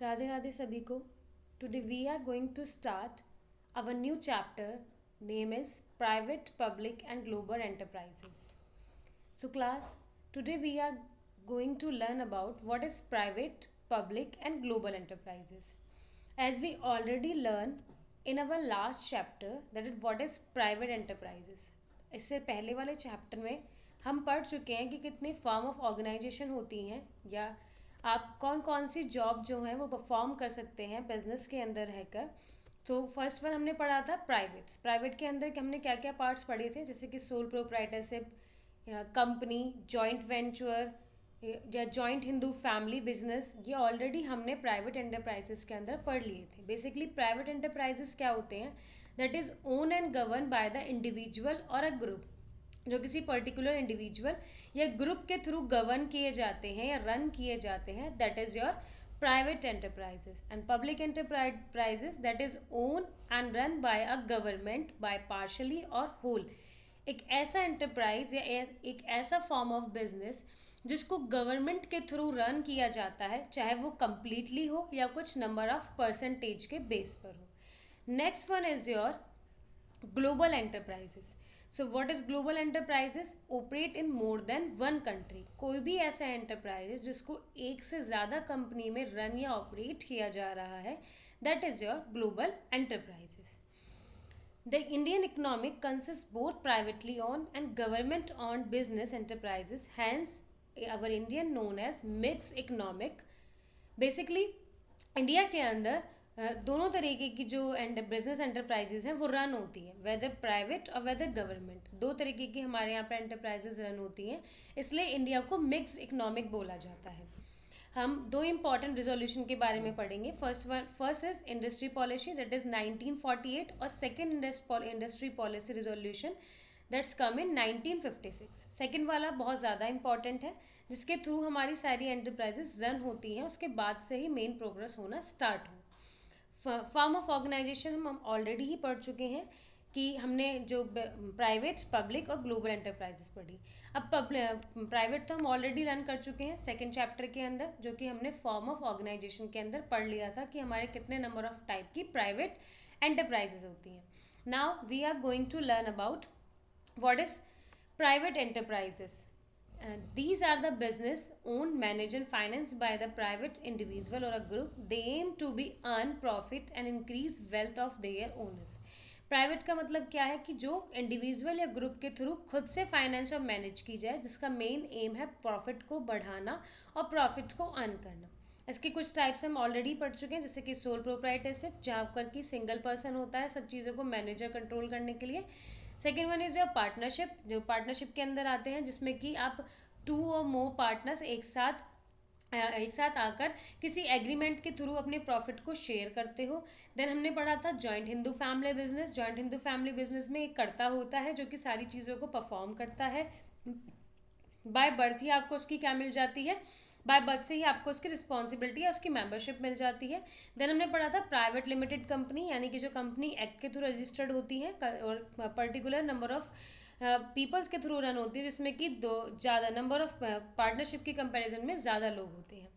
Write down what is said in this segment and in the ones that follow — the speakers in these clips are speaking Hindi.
राधे राधे सभी को. Today we are going to start our new chapter. Name is Private, Public and Global Enterprises. So class, today we are going to learn about what is private, public and global enterprises. As we already learned in our last chapter that is what is private enterprises. इससे पहले वाले चैप्टर में हम पढ़ चुके हैं कि कितनी फॉर्म ऑफ ऑर्गेनाइजेशन होती हैं या आप कौन कौन सी जॉब जो है वो परफॉर्म कर सकते हैं बिजनेस के अंदर रहकर. तो फर्स्ट वन हमने पढ़ा था प्राइवेट के अंदर हमने क्या क्या पार्ट्स पढ़े थे, जैसे कि सोल प्रोप्राइटरशिप या कंपनी, जॉइंट वेंचर या जॉइंट हिंदू फैमिली बिजनेस. ये ऑलरेडी हमने प्राइवेट एंटरप्राइजेस के अंदर पढ़ लिए थे. बेसिकली प्राइवेट एंटरप्राइजेस क्या होते हैं? That is own and govern by the individual और अ ग्रुप, जो किसी पर्टिकुलर इंडिविजुअल या ग्रुप के थ्रू गवर्न किए जाते हैं या रन किए जाते हैं. That is your private enterprises. And public enterprises that is own and run by a government by partially और होल. एक ऐसा एंटरप्राइज या एक ऐसा फॉर्म ऑफ बिजनेस जिसको गवर्नमेंट के थ्रू रन किया जाता है, चाहे वो कम्प्लीटली हो या कुछ नंबर ऑफ परसेंटेज के बेस पर हो. Next one is your global enterprises. So what is global enterprises? Operate in more than one country. कोई भी ऐसा एंटरप्राइज जिसको एक से ज़्यादा कंपनी में रन या ऑपरेट किया जा रहा है, that is your global enterprises. The Indian economic consists both privately owned and government owned business enterprises, hence our Indian known as mixed economic. Basically India के अंदर दोनों तरीके की जो बिजनेस एंटरप्राइजेज हैं वो रन होती हैं, वेदर प्राइवेट और वेदर गवर्नमेंट. दो तरीके की हमारे यहाँ पर एंटरप्राइजेज रन होती हैं, इसलिए इंडिया को मिक्स्ड इकोनॉमिक बोला जाता है. हम दो इम्पॉर्टेंट रिजोल्यूशन के बारे में पढ़ेंगे. First is industry policy that is 1948 और second industry policy resolution that's come in 1956. Second वाला बहुत ज़्यादा इंपॉर्टेंट है, जिसके थ्रू हमारी सारी एंटरप्राइजेस रन होती हैं, उसके बाद से ही मेन प्रोग्रेस होना स्टार्ट हो. फॉर्म ऑफ ऑर्गेनाइजेशन हम ऑलरेडी ही पढ़ चुके हैं कि हमने जो प्राइवेट, पब्लिक और ग्लोबल एंटरप्राइजेस पढ़ी. अब प्राइवेट तो हम ऑलरेडी रन कर चुके हैं सेकंड चैप्टर के अंदर, जो कि हमने फॉर्म ऑफ ऑर्गेनाइजेशन के अंदर पढ़ लिया था कि हमारे कितने नंबर ऑफ टाइप की प्राइवेट एंटरप्राइजेस होती हैं. Now we are going to learn about what is private enterprises. These are the business owned, managed and financed by the private individual or a group. They aim to be earn profit and increase wealth of their owners. Private का मतलब क्या है कि जो इंडिविजुअल या ग्रुप के थ्रू खुद से फाइनेंस और मैनेज की जाए, जिसका मेन एम है प्रॉफिट को बढ़ाना और प्रॉफिट को अर्न करना. इसके कुछ टाइप्स हम ऑलरेडी पढ़ चुके हैं, जैसे कि सोल प्रोप्राइटरशिप, जहाँ पर कि सिंगल पर्सन होता है सब चीज़ों को मैनेजर कंट्रोल करने के लिए. Second one is your partnership, जो पार्टनरशिप के अंदर आते हैं, जिसमें कि आप 2 और मोर पार्टनर्स एक साथ आकर किसी एग्रीमेंट के थ्रू अपने प्रॉफिट को शेयर करते हो. देन हमने पढ़ा था joint Hindu family business. Joint Hindu family business में एक कर्ता होता है जो कि सारी चीज़ों को परफॉर्म करता है. बाय बर्थ ही आपको उसकी क्या मिल जाती है? बाय बर्थ से ही आपको उसकी रिस्पॉन्सिबिलिटी या उसकी मेंबरशिप मिल जाती है. देन हमने पढ़ा था प्राइवेट लिमिटेड कंपनी, यानी कि जो कंपनी एक्ट के थ्रू रजिस्टर्ड होती है और पर्टिकुलर नंबर ऑफ पीपल्स के थ्रू रन होती है, जिसमें कि ज़्यादा नंबर ऑफ पार्टनरशिप की कंपैरिजन में ज़्यादा लोग होते हैं.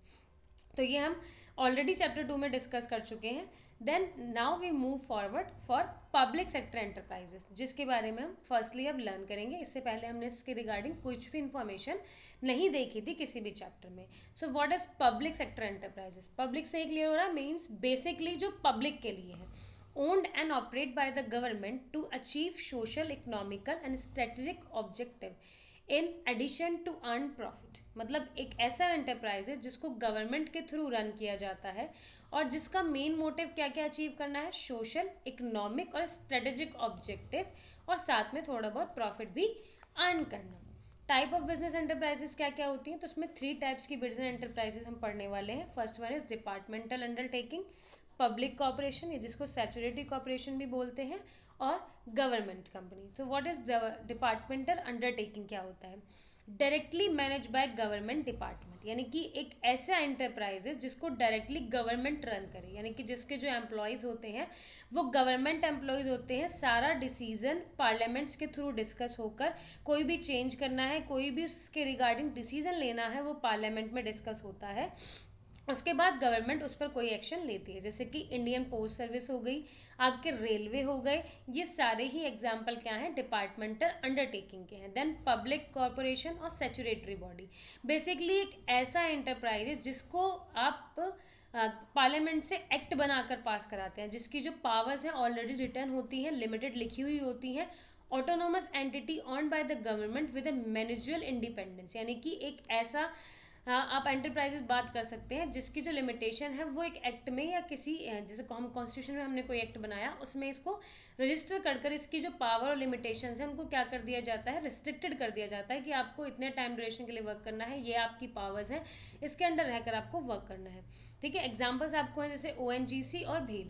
तो ये हम ऑलरेडी चैप्टर 2 में डिस्कस कर चुके हैं. Then now we move forward for public sector enterprises, जिसके बारे में हम फर्स्टली अब लर्न करेंगे. इससे पहले हमने इसके रिगार्डिंग कुछ भी इन्फॉर्मेशन नहीं देखी थी किसी भी चैप्टर में. So what is public sector enterprises? Public से ही क्लियर हो रहा है, मीन्स बेसिकली जो पब्लिक के लिए है. owned and operate by the government to achieve social, economical and strategic objective in addition to earn profit. मतलब एक ऐसा एंटरप्राइज है जिसको गवर्नमेंट के थ्रू रन किया जाता है और जिसका मेन मोटिव क्या क्या अचीव करना है? सोशल, इकोनॉमिक और स्ट्रेटेजिक ऑब्जेक्टिव, और साथ में थोड़ा बहुत प्रॉफिट भी अर्न करना. टाइप ऑफ बिजनेस एंटरप्राइजेस क्या क्या होती हैं? तो उसमें 3 टाइप्स की बिजनेस एंटरप्राइजेस हम पढ़ने वाले हैं. First one is departmental undertaking, public corporation या जिसको सैचुरेटरी कॉर्पोरेशन भी बोलते हैं, और गवर्नमेंट कंपनी. तो व्हाट इज डिपार्टमेंटल अंडरटेकिंग क्या होता है? Directly manage by government department, यानी कि एक ऐसा एंटरप्राइज है जिसको डायरेक्टली गवर्नमेंट रन करे, यानी कि जिसके जो एम्प्लॉयज़ होते हैं वो गवर्नमेंट एम्प्लॉयज़ होते हैं. सारा डिसीजन पार्लियामेंट्स के थ्रू डिस्कस होकर, कोई भी चेंज करना है, कोई भी उसके रिगार्डिंग डिसीजन लेना है, वो पार्लियामेंट में डिस्कस होता है. उसके बाद गवर्नमेंट उस पर कोई एक्शन लेती है, जैसे कि इंडियन पोस्ट सर्विस हो गई, आपके रेलवे हो गए, ये सारे ही एग्जाम्पल क्या हैं, डिपार्टमेंटल अंडरटेकिंग के हैं। देन पब्लिक कॉरपोरेशन और सेचुरेटरी बॉडी, बेसिकली एक ऐसा एंटरप्राइज है जिसको आप पार्लियामेंट से एक्ट बनाकर पास कराते हैं, जिसकी जो पावर्स हैं ऑलरेडी रिटर्न होती हैं, लिमिटेड लिखी हुई होती हैं, autonomous entity on by the government with a managerial independence, यानी कि एक ऐसा आप एंटरप्राइजेस बात कर सकते हैं जिसकी जो लिमिटेशन है वो एक एक्ट में या किसी जैसे हम कॉन्स्टिट्यूशन में हमने कोई एक्ट बनाया उसमें इसको रजिस्टर कर इसकी जो पावर और लिमिटेशन है उनको क्या कर दिया जाता है, रिस्ट्रिक्टेड कर दिया जाता है कि आपको इतने टाइम ड्यूरेशन के लिए वर्क करना है, ये आपकी पावर्स हैं, इसके अंडर रहकर आपको वर्क करना है। ठीक है, एग्जाम्पल्स आपको हैं जैसे ONGC और भेल।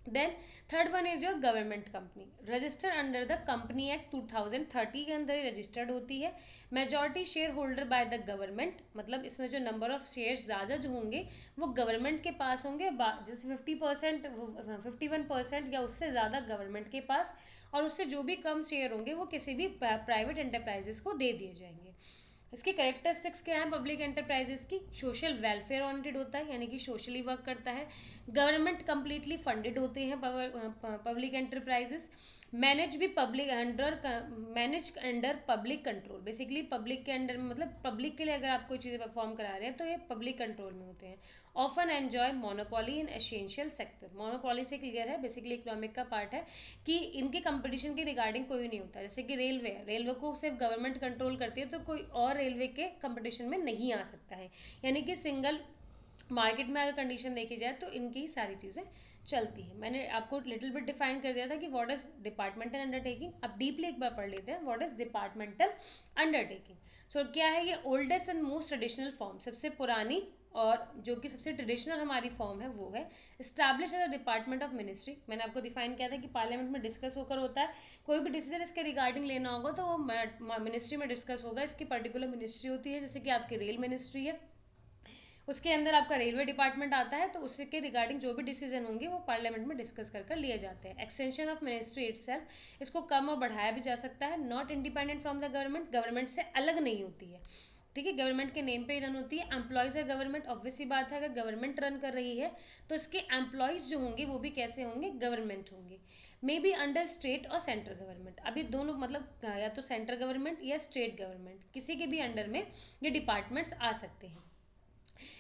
Then third one is your government company, register under the company act 2030 के अंदर ही रजिस्टर्ड होती है। Majority shareholder by the government, मतलब इसमें जो नंबर ऑफ शेयर्स ज़्यादा जो होंगे वो गवर्नमेंट के पास होंगे, जैसे 50%, 51% या उससे ज़्यादा गवर्नमेंट के पास, और उससे जो भी कम शेयर होंगे वो किसी भी प्राइवेट एंटरप्राइजेस को दे दिए जाएंगे। इसकी करेक्टरिस्टिक्स क्या है पब्लिक एंटरप्राइजेस की, सोशल वेलफेयर ओरिएंटेड होता है, यानी कि सोशली वर्क करता है, गवर्नमेंट कंप्लीटली फंडेड होते हैं पब्लिक एंटरप्राइजेस, मैनेज भी public under manage under public control, basically public के अंडर में, मतलब पब्लिक के लिए अगर आप कोई चीज़ें परफॉर्म करा रहे हैं तो ये पब्लिक कंट्रोल में होते हैं। ऑफन एन्जॉय मोनोपोली इन एसेंशियल सेक्टर, मोनोपोली से क्लियर है, बेसिकली इकोनॉमिक का पार्ट है कि इनके कंपटीशन के रिगार्डिंग कोई नहीं होता, जैसे कि रेलवे को सिर्फ गवर्नमेंट कंट्रोल करती है तो कोई और रेलवे के कंपटीशन में नहीं आ सकता है, यानी कि सिंगल मार्केट में अगर कंडीशन देखी जाए तो इनकी ही सारी चीज़ें चलती है। मैंने आपको लिटिल बिट डिफाइन कर दिया था कि व्हाट इज डिपार्टमेंटल अंडरटेकिंग, अब डीपली एक बार पढ़ लेते हैं व्हाट इज डिपार्टमेंटल अंडरटेकिंग। सो क्या है ये, oldest and most traditional form, सबसे पुरानी और जो कि सबसे ट्रेडिशनल हमारी फॉर्म है वो है establish as a department of ministry. मैंने आपको डिफाइन किया था कि पार्लियामेंट में डिस्कस होकर होता है, कोई भी डिसीजन इसके रिगार्डिंग लेना होगा तो वो मिनिस्ट्री में डिस्कस होगा, इसकी पर्टिकुलर मिनिस्ट्री होती है, जैसे कि आपकी रेल मिनिस्ट्री है, उसके अंदर आपका रेलवे डिपार्टमेंट आता है, तो उसके रिगार्डिंग जो भी डिसीजन होंगे वो पार्लियामेंट में डिस्कस कर लिए जाते हैं। एक्सटेंशन ऑफ मिनिस्ट्री इटसेल्फ, इसको कम और बढ़ाया भी जा सकता है, not independent from the government, government से अलग नहीं होती है, ठीक है, गवर्नमेंट के नेम पे ही रन होती है। एम्प्लॉयज़ है गवर्नमेंट, ऑब्वियस सी बात है अगर गवर्नमेंट रन कर रही है तो इसके एम्प्लॉयज़ जो होंगे वो भी कैसे होंगे, गवर्नमेंट होंगे। मे बी अंडर स्टेट और सेंट्रल गवर्नमेंट, अभी दोनों मतलब या तो सेंट्रल गवर्नमेंट या स्टेट गवर्नमेंट, किसी के भी अंडर में ये डिपार्टमेंट्स आ सकते हैं।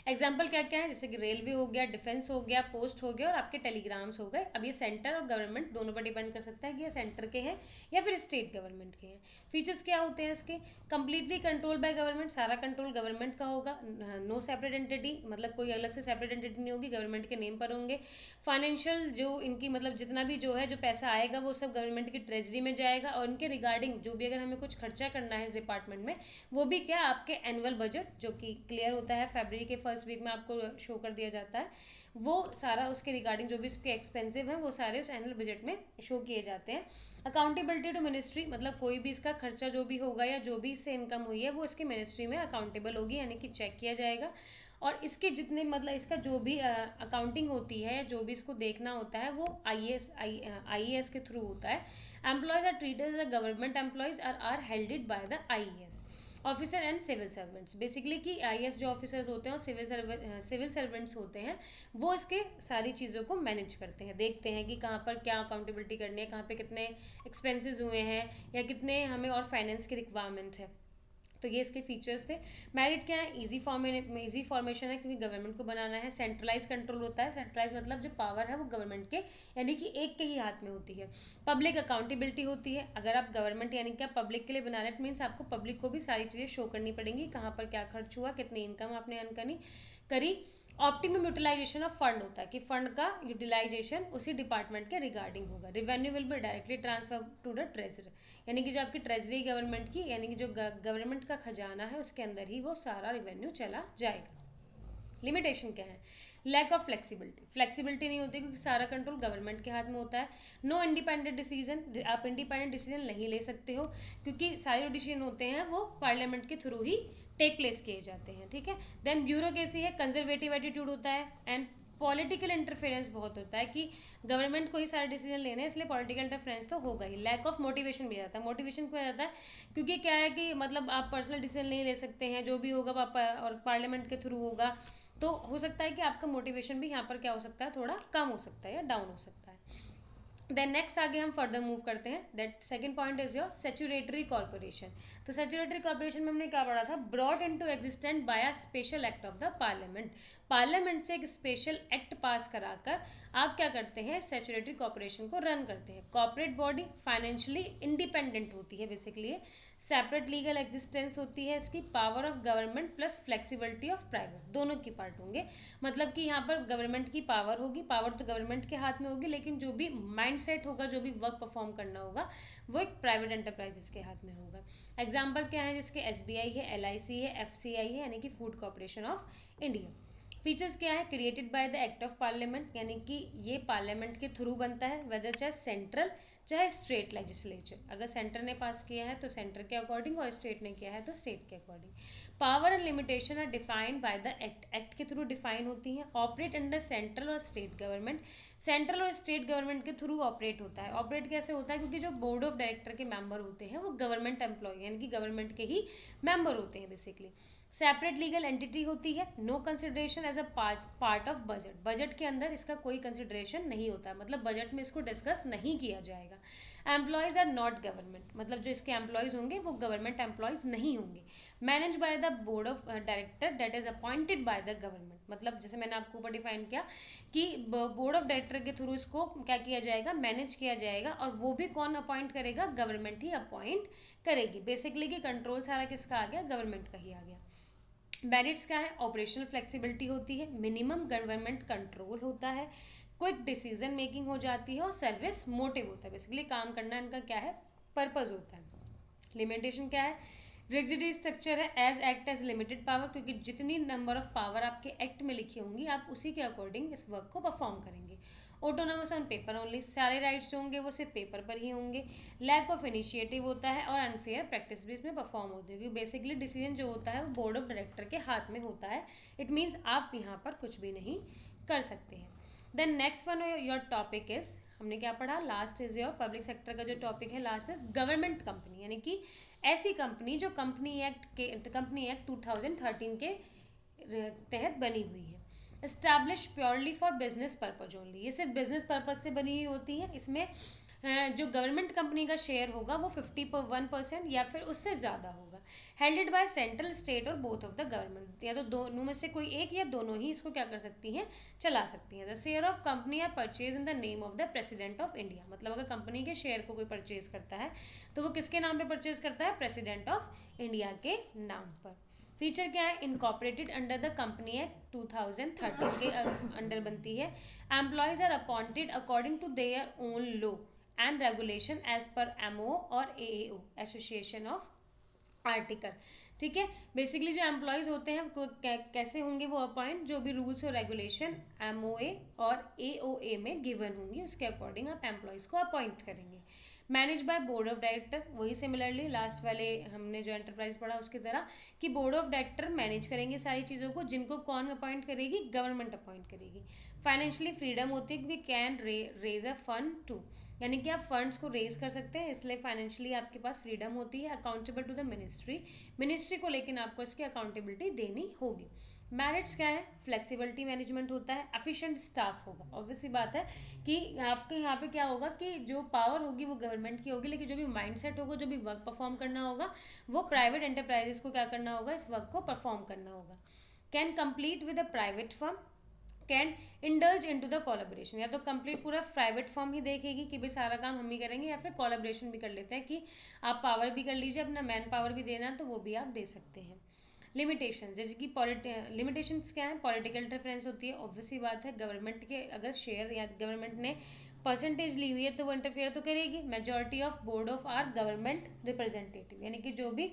एग्जाम्पल क्या क्या है, जैसे कि रेलवे हो गया, डिफेंस हो गया, पोस्ट हो गया और आपके टेलीग्राम्स हो गए। अब ये सेंटर और गवर्नमेंट दोनों पर डिपेंड कर सकता है कि ये सेंटर के हैं या फिर स्टेट गवर्नमेंट के हैं। फीचर्स क्या होते हैं इसके, कंप्लीटली कंट्रोल बाय गवर्नमेंट, सारा कंट्रोल गवर्नमेंट का होगा, नो सेपरेट एंटिटी, मतलब कोई अलग से सेपरेट एंटिटी नहीं होगी, गवर्नमेंट के नेम पर होंगे। फाइनेंशियल जो इनकी मतलब जितना भी जो है जो पैसा आएगा वो सब गवर्नमेंट की ट्रेजरी में जाएगा, और इनके रिगार्डिंग जो भी अगर हमें कुछ खर्चा करना है इस डिपार्टमेंट में वो भी क्या आपके एनुअल बजट जो कि क्लियर होता है फरवरी के फर्स्ट वीक में आपको शो कर दिया जाता है, वो सारा उसके रिगार्डिंग जो भी इसके एक्सपेंसिव हैं वो सारे उस एनुअल बजट में शो किए जाते हैं। अकाउंटेबिलिटी टू मिनिस्ट्री, मतलब कोई भी इसका खर्चा जो भी होगा या जो भी इससे इनकम हुई है वो इसकी मिनिस्ट्री में अकाउंटेबल होगी, यानी कि चेक किया जाएगा, और इसके जितने मतलब इसका जो भी अकाउंटिंग होती है, जो भी इसको देखना होता है वो IAS के थ्रू होता है। Employees are treated as a government employees are headed by the IAS। Officer and civil servants, basically कि IAS जो ऑफिसर्स होते हैं और सिविल सर्वेंट्स होते हैं वो इसके सारी चीज़ों को मैनेज करते हैं, देखते हैं कि कहाँ पर क्या अकाउंटेबिलिटी करनी है, कहाँ पे कितने एक्सपेंसेस हुए हैं या कितने हमें और फाइनेंस की रिक्वायरमेंट है। तो ये इसके फीचर्स थे। मेरिट क्या है, इजी फॉर्मेशन है क्योंकि गवर्नमेंट को बनाना है। सेंट्रलाइज कंट्रोल होता है, सेंट्रलाइज मतलब जो पावर है वो गवर्नमेंट के यानी कि एक के ही हाथ में होती है। पब्लिक अकाउंटेबिलिटी होती है, अगर आप गवर्नमेंट यानी कि आप पब्लिक के लिए बना रहे हैं मीन्स आपको पब्लिक को भी सारी चीज़ें शो करनी पड़ेंगी, कहाँ पर क्या खर्च हुआ, कितनी इनकम आपने अर्न करी। ऑप्टिमम यूटिलाइजेशन ऑफ फंड होता है कि फंड का यूटिलाइजेशन उसी डिपार्टमेंट के रिगार्डिंग होगा। Revenue will be directly transfer to the treasury, यानी कि जो आपकी ट्रेजरी गवर्नमेंट की यानी कि जो गवर्नमेंट का खजाना है उसके अंदर ही वो सारा रिवेन्यू चला जाएगा। लिमिटेशन क्या है, लैक ऑफ फ्लेक्सिबिलिटी नहीं होती क्योंकि सारा कंट्रोल गवर्नमेंट के हाथ में होता है। नो इंडिपेंडेंट डिसीजन, आप इंडिपेंडेंट डिसीजन नहीं ले सकते हो क्योंकि सारे जो डिसीजन होते हैं वो पार्लियामेंट के थ्रू ही टेक प्लेस किए जाते हैं, ठीक है। देन ब्यूरोक्रेसी है, कंजर्वेटिव एटीट्यूड होता है, एंड पॉलिटिकल इंटरफेरेंस बहुत होता है कि गवर्नमेंट को ही सारे डिसीजन लेने हैं इसलिए पॉलिटिकल इंटरफेरेंस तो होगा ही। लैक ऑफ मोटिवेशन भी आता है, मोटिवेशन क्यों आ जाता है क्योंकि क्या है कि मतलब आप पर्सनल डिसीजन नहीं ले सकते हैं, जो भी होगा और पार्लियामेंट के थ्रू होगा, तो हो सकता है कि आपका मोटिवेशन भी यहाँ पर क्या हो सकता है, थोड़ा कम हो सकता है या डाउन हो सकता है. देन नेक्स्ट आगे हम फर्दर मूव करते हैं. That second point is your statutory corporation. तो सैचुरेटरी कॉर्पोरेशन में हमने क्या पढ़ा था, brought into existent by a special act of the parliament. Parliament से एक स्पेशल एक्ट पास कराकर आप क्या करते हैं, सैचुरेटरी कॉर्पोरेशन को रन करते हैं. कॉर्पोरेट बॉडी फाइनेंशियली इंडिपेंडेंट होती है बेसिकली, सेपरेट लीगल एग्जिस्टेंस होती है इसकी, power of government plus flexibility of private, दोनों की पार्ट होंगे. मतलब कि यहाँ पर गवर्नमेंट की पावर होगी, पावर तो गवर्नमेंट के हाथ में होगी, लेकिन जो भी माइंड सेट होगा, जो भी वर्क परफॉर्म करना होगा, वो एक प्राइवेट एंटरप्राइजेस के हाथ में होगा. एग्जाम्पल क्या है जिसके, SBI है, LIC है, FCI है, यानी कि food corporation of India. Features क्या है, created by the act of parliament, यानी कि ये पार्लियामेंट के थ्रू बनता है, वेदर चाहे सेंट्रल चाहे स्टेट लेजिस्लेचर. अगर सेंटर ने पास किया है तो सेंटर के अकॉर्डिंग, और स्टेट ने किया है तो स्टेट के according. Power and limitation are defined by the act, act के थ्रू डिफाइन होती हैं. ऑपरेट अंडर सेंट्रल और स्टेट गवर्नमेंट, सेंट्रल और स्टेट गवर्नमेंट के थ्रू ऑपरेट होता है. ऑपरेट कैसे होता है, क्योंकि जो बोर्ड ऑफ डायरेक्टर के मेंबर होते हैं वो गवर्नमेंट एम्प्लॉय यानी कि गवर्नमेंट के ही मेंबर होते हैं बेसिकली. सेपरेट लीगल एंटिटी होती है. No consideration as a part of budget, budget के अंदर इसका कोई कंसिडरेशन नहीं होता है, मतलब बजट में इसको डिस्कस नहीं किया जाएगा. एम्प्लॉयज़ आर नॉट गवर्नमेंट, मतलब जो इसके एम्प्लॉयज़ होंगे वो गवर्नमेंट एम्प्लॉयज़ नहीं होंगे. Manage by the board of director that is appointed by the government, मतलब जैसे मैंने आपको ऊपर डिफाइन किया कि बोर्ड ऑफ डायरेक्टर के थ्रू इसको क्या किया जाएगा, मैनेज किया जाएगा, और वो भी कौन अपॉइंट करेगा, गवर्नमेंट ही अपॉइंट करेगी. बेसिकली कि कंट्रोल सारा किसका आ गया, गवर्नमेंट का ही आ गया. मेरिट्स क्या है, ऑपरेशनल फ्लेक्सिबिलिटी होती है, मिनिमम गवर्नमेंट कंट्रोल होता है, क्विक डिसीजन मेकिंग हो जाती है, और सर्विस मोटिव होता है. बेसिकली काम करना इनका क्या है, पर्पज होता है. लिमिटेशन क्या है, रिजिड स्ट्रक्चर है, as act as limited power, क्योंकि जितनी नंबर ऑफ पावर आपके एक्ट में लिखी होंगी आप उसी के अकॉर्डिंग इस वर्क को परफॉर्म करेंगे. ऑटोनोमस ऑन पेपर ओनली, सारे राइट्स जो होंगे वो सिर्फ पेपर पर ही होंगे. लैक ऑफ इनिशिएटिव होता है, और अनफेयर प्रैक्टिस भी इसमें परफॉर्म होती है, क्योंकि बेसिकली डिसीजन जो होता है वो बोर्ड ऑफ डायरेक्टर के हाथ में होता है. इट मीन्स आप यहाँ पर कुछ भी नहीं कर सकते हैं. Then next one your topic is, हमने क्या पढ़ा, last is your public sector का जो टॉपिक है लास्ट इज गवर्नमेंट कंपनी, यानी कि ऐसी कंपनी जो कंपनी एक्ट 2013 के तहत बनी हुई है. Establish purely for business purpose only, ये सिर्फ बिजनेस पर्पज से बनी हुई होती है. इसमें जो गवर्नमेंट कंपनी का शेयर होगा वो 51% या फिर उससे ज़्यादा होगा. हेल्डेड बाय सेंट्रल, स्टेट और बोथ ऑफ द गवर्नमेंट, या तो दोनों में से कोई एक या दोनों ही इसको क्या कर सकती हैं, चला सकती हैं. The share of company are purchase in the name of the president of India, मतलब अगर कंपनी के शेयर को कोई परचेज करता है तो वो किसके नाम पर परचेज करता है, प्रेसिडेंट ऑफ इंडिया के नाम पर. फीचर क्या है, incorporated under the company act 2013 के अंडर बनती है. Employees are appointed according to their own law and regulation as per MO और AAO, एसोसिएशन ऑफ आर्टिकल. ठीक है, बेसिकली जो एम्प्लॉयज़ होते हैं वो कैसे होंगे, वो अपॉइंट जो भी रूल्स और रेगुलेशन MOA और AOA में गिवन होंगी उसके अकॉर्डिंग आप एम्प्लॉयज़ को अपॉइंट करेंगे. Manage by board of director, वही सिमिलरली लास्ट वाले हमने जो एंटरप्राइज पढ़ा उसकी तरह कि बोर्ड ऑफ डायरेक्टर मैनेज करेंगे सारी चीज़ों को, जिनको कौन अपॉइंट करेगी, गवर्नमेंट अपॉइंट करेगी. फाइनेंशियली फ्रीडम होती है क्योंकि can raise a fund to, यानी कि आप फंड्स को रेज कर सकते हैं, इसलिए फाइनेंशियली आपके पास फ्रीडम होती है. अकाउंटेबल टू द मिनिस्ट्री को लेकिन आपको इसकी अकाउंटेबिलिटी देनी होगी. मेरिट्स क्या है, फ्लेक्सिबिलिटी मैनेजमेंट होता है, एफिशिएंट स्टाफ होगा. ऑब्वियसली बात है कि आपके यहाँ पे क्या होगा कि जो पावर होगी वो गवर्नमेंट की होगी, लेकिन जो भी माइंडसेट होगा, जो भी वर्क परफॉर्म करना होगा वो प्राइवेट एंटरप्राइजेस को क्या करना होगा, इस वर्क को परफॉर्म करना होगा. Can complete with a private firm, can indulge into the collaboration, या तो कंप्लीट पूरा प्राइवेट फर्म ही देखेगी कि भाई सारा काम हम ही करेंगे, या फिर कोलैबोरेशन भी कर लेते हैं कि आप पावर भी कर लीजिए, अपना मैन पावर भी देना है तो वो भी आप दे सकते हैं. लिमिटेशन, जैसे कि लिमिटेशंस क्या है, पॉलिटिकल इंटरफेरेंस होती है. ऑब्वियसली बात है, गवर्नमेंट के अगर शेयर या गवर्नमेंट ने परसेंटेज ली हुई है तो वो इंटरफेयर तो करेगी. Majority of board of are government representative, यानी कि जो भी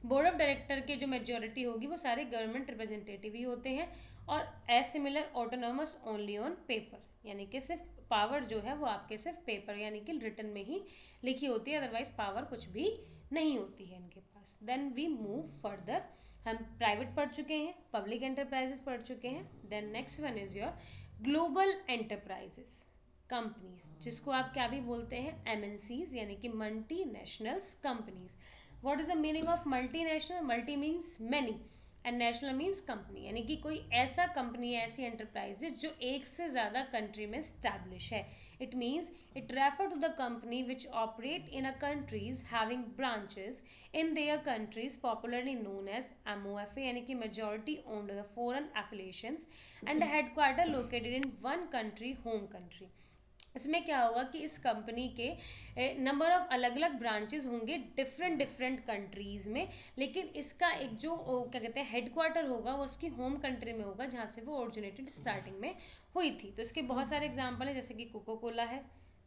बोर्ड ऑफ डायरेक्टर के जो मेजॉरिटी होगी वो सारे गवर्नमेंट रिप्रेजेंटेटिव ही होते हैं. और as similar autonomous only on paper, यानी कि सिर्फ पावर जो है वो आपके सिर्फ पेपर यानी कि रिटन में ही लिखी होती है, अदरवाइज पावर कुछ भी नहीं होती है इनके पास. देन वी मूव फर्दर, हम प्राइवेट पढ़ चुके हैं, पब्लिक एंटरप्राइजेस पढ़ चुके हैं. Then next one is your global enterprises companies, जिसको आप क्या भी बोलते हैं, MNCs, यानी कि multi nationals companies. What is the meaning of multi national, multi means many, and national means company, यानी कि कोई ऐसा कंपनी, ऐसी एंटरप्राइजेज जो एक से ज़्यादा कंट्री में स्टैब्लिश है. It means it refer to the company which operate in a countries having branches in their countries popularly known as MOFA, यानी कि majority owned the foreign affiliations and headquarter located in one country, home country. इसमें क्या होगा कि इस कंपनी के नंबर ऑफ अलग अलग ब्रांचेस होंगे डिफरेंट डिफरेंट कंट्रीज़ में, लेकिन इसका एक जो क्या कहते हैं हेडक्वार्टर होगा वो उसकी होम कंट्री में होगा जहाँ से वो ओरिजिनेटेड स्टार्टिंग में हुई थी. तो इसके बहुत सारे एग्जांपल हैं, जैसे कि कोको कोला है,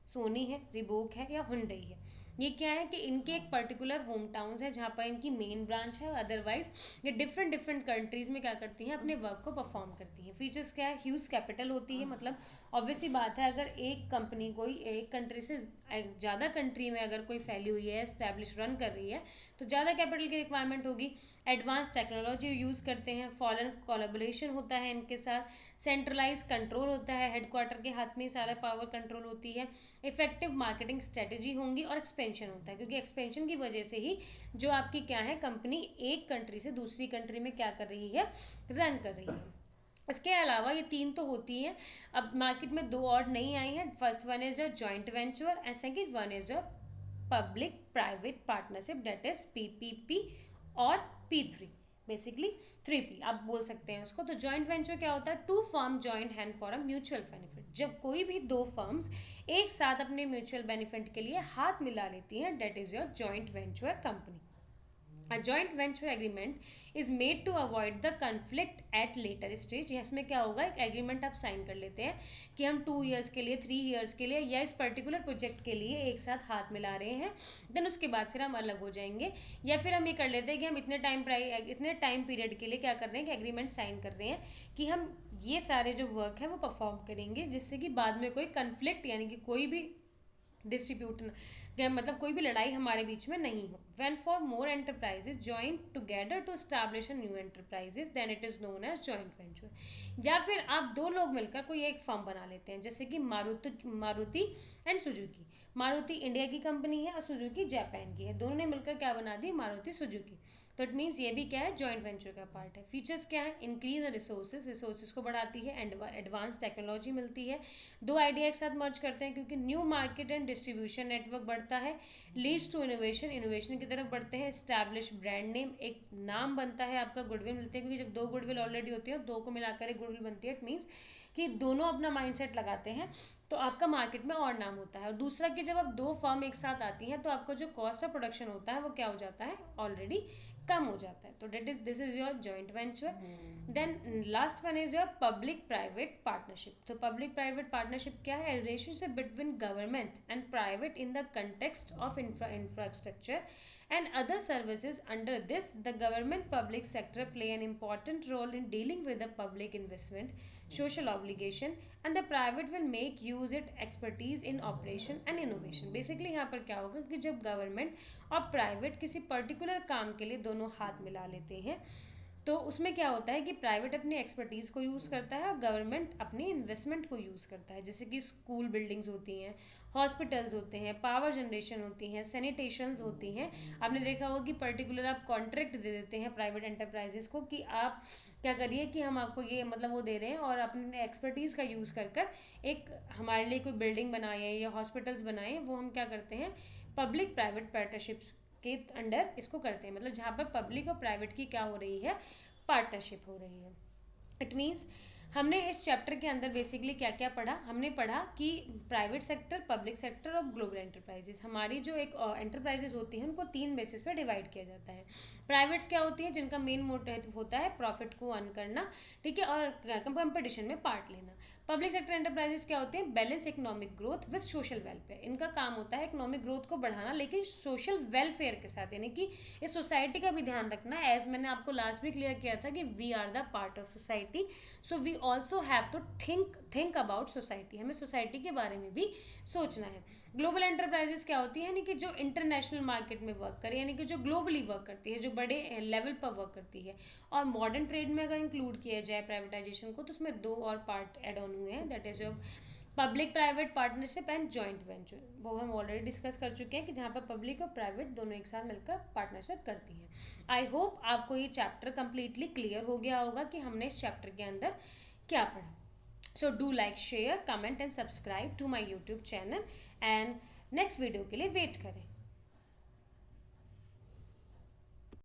सोनी है, रिबोक है या हुंडई है. ये क्या है कि इनके एक पर्टिकुलर होम टाउन्स है जहाँ पर इनकी मेन ब्रांच है. अदरवाइज ये डिफरेंट डिफरेंट कंट्रीज़ में क्या करती हैं, अपने वर्क को परफॉर्म करती हैं. फीचर्स क्या है, ह्यूज कैपिटल होती है, मतलब ऑब्वियसली बात है अगर एक कंपनी कोई एक कंट्री से ज़्यादा कंट्री में अगर कोई फैली हुई है, एस्टैब्लिश रन कर रही है, तो ज़्यादा कैपिटल की रिक्वायरमेंट होगी. एडवांस टेक्नोलॉजी यूज़ करते हैं, फॉरेन कोलैबोरेशन होता है इनके साथ, सेंट्रलाइज कंट्रोल होता है, हेडक्वार्टर के हाथ में ही सारा पावर कंट्रोल होती है, इफेक्टिव मार्केटिंग स्ट्रेटेजी होंगी और एक्सपेंशन होता है, क्योंकि एक्सपेंशन की वजह से ही जो आपकी क्या है कंपनी एक कंट्री से दूसरी कंट्री में क्या कर रही है, रन कर रही है. इसके अलावा ये 3 तो होती हैं. अब मार्केट में 2 और नई आई हैं. First one is your joint venture and second one is your public private partnership, that is PPP और P3, बेसिकली 3P आप बोल सकते हैं उसको. तो जॉइंट वेंचर क्या होता है, 2 firm joint hand for a mutual benefit. जब कोई भी 2 फर्म्स एक साथ अपने म्यूचुअल बेनिफिट के लिए हाथ मिला लेती हैं, that is your joint venture company. A joint venture agreement is made to avoid the conflict at later stage. इसमें क्या होगा, एक एग्रीमेंट आप साइन कर लेते हैं कि हम 2 ईयर्स के लिए, 3 ईयर्स के लिए या इस पर्टिकुलर प्रोजेक्ट के लिए एक साथ हाथ मिला रहे हैं. देन उसके बाद फिर हम अलग हो जाएंगे, या फिर हम ये कर लेते हैं कि हम इतने टाइम पीरियड के लिए क्या कर रहे हैं कि एग्रीमेंट साइन कर रहे हैं कि हम ये सारे जो वर्क है वो परफॉर्म करेंगे, जिससे कि बाद में कोई कन्फ्लिक्ट यानी कि कोई भी डिस्ट्रीब्यूट मतलब कोई भी लड़ाई हमारे बीच में नहीं हो. When four more enterprises join together to establish a new enterprises then it is known as joint venture. या फिर आप 2 लोग मिलकर कोई एक फर्म बना लेते हैं, जैसे कि Maruti and Suzuki. Maruti India की कंपनी है और सुजुकी जापान की है. दोनों ने मिलकर क्या बना दी, मारुति सुजुकी. तो इट मीन्स ये भी क्या है, जॉइंट वेंचर का पार्ट है. फीचर्स क्या है, इंक्रीज रिसोर्सेज को बढ़ाती है, एडवांस टेक्नोलॉजी मिलती है. 2 आइडिया एक साथ मर्ज करते हैं क्योंकि new market and distribution network बढ़ता है. लीड्स टू इनोवेशन की तरफ बढ़ते हैं. स्टैब्लिश ब्रांड नेम, एक नाम बनता है आपका, गुडविल मिलते हैं, क्योंकि जब 2 गुडविल ऑलरेडी होती है 2 को मिलाकर एक गुडविल बनती है. इट मीन्स कि दोनों अपना माइंडसेट लगाते हैं तो आपका मार्केट में और नाम होता है. और दूसरा कि जब आप 2 फर्म एक साथ आती हैं तो आपका जो कॉस्ट ऑफ प्रोडक्शन होता है वो क्या हो जाता है, ऑलरेडी कम हो जाता है. तो this is your joint venture. Then last one is your public private partnership. तो पब्लिक प्राइवेट पार्टनरशिप क्या है, relationship between government and private in the context of infrastructure and other services. Under this, the government public sector play an important role in dealing with the public investment, social obligation, and the private will make use it expertise in operation and innovation. Basically यहाँ पर क्या होगा कि जब गवर्नमेंट और प्राइवेट किसी पर्टिकुलर काम के लिए दोनों हाथ मिला लेते हैं तो उसमें क्या होता है कि प्राइवेट अपनी एक्सपर्टीज़ को यूज़ करता है और गवर्नमेंट अपनी इन्वेस्टमेंट को यूज़ करता है. जैसे कि स्कूल बिल्डिंग्स होती हैं, हॉस्पिटल्स होते हैं, पावर जनरेशन होती हैं, सैनिटेशंस होती हैं. आपने देखा होगा कि पर्टिकुलर आप कॉन्ट्रैक्ट दे देते हैं प्राइवेट एंटरप्राइजेस को कि आप क्या करिए कि हम आपको ये मतलब वो दे रहे हैं और अपने एक्सपर्टीज़ का यूज़ कर एक हमारे लिए कोई बिल्डिंग बनाए या हॉस्पिटल्स बनाए. वो हम क्या करते हैं, पब्लिक प्राइवेट पार्टनरशिप के अंडर इसको करते हैं, मतलब जहाँ पर पब्लिक और प्राइवेट की क्या हो रही है, पार्टनरशिप हो रही है. इट मीन्स हमने इस चैप्टर के अंदर बेसिकली क्या क्या पढ़ा, हमने पढ़ा कि प्राइवेट सेक्टर, पब्लिक सेक्टर और ग्लोबल एंटरप्राइजेस. हमारी जो एक एंटरप्राइजेस होती हैं उनको 3 बेसिस पे डिवाइड किया जाता है. प्राइवेट्स क्या होती है, जिनका मेन मोटिव होता है प्रॉफिट को अर्न करना, ठीक है, और कंपटीशन में पार्ट लेना. पब्लिक सेक्टर एंटरप्राइजेस क्या होते हैं, balance economic growth with social welfare. इनका काम होता है इकोनॉमिक ग्रोथ को बढ़ाना लेकिन सोशल वेलफेयर के साथ, यानी कि इस सोसाइटी का भी ध्यान रखना. एज मैंने आपको लास्ट भी क्लियर किया था कि we are the part of society, so we also have to think about society. हमें सोसाइटी के बारे में भी सोचना है. ग्लोबल एंटरप्राइजेस क्या होती है, यानी कि जो इंटरनेशनल मार्केट में वर्क करे, यानी कि जो ग्लोबली वर्क करती है, जो बड़े लेवल पर वर्क करती है. और मॉडर्न ट्रेड में अगर इंक्लूड किया जाए प्राइवेटाइजेशन को तो उसमें 2 और पार्ट एड ऑन हुए हैं, that is your public private partnership and joint venture, वो हम ऑलरेडी डिस्कस कर चुके हैं कि जहाँ पर पब्लिक और प्राइवेट दोनों एक साथ मिलकर पार्टनरशिप करती हैं। आई होप आपको ये चैप्टर कम्प्लीटली क्लियर हो गया होगा कि हमने इस चैप्टर के अंदर क्या पढ़ा। So do like, share, comment and subscribe to my YouTube channel and next video के लिए वेट करें।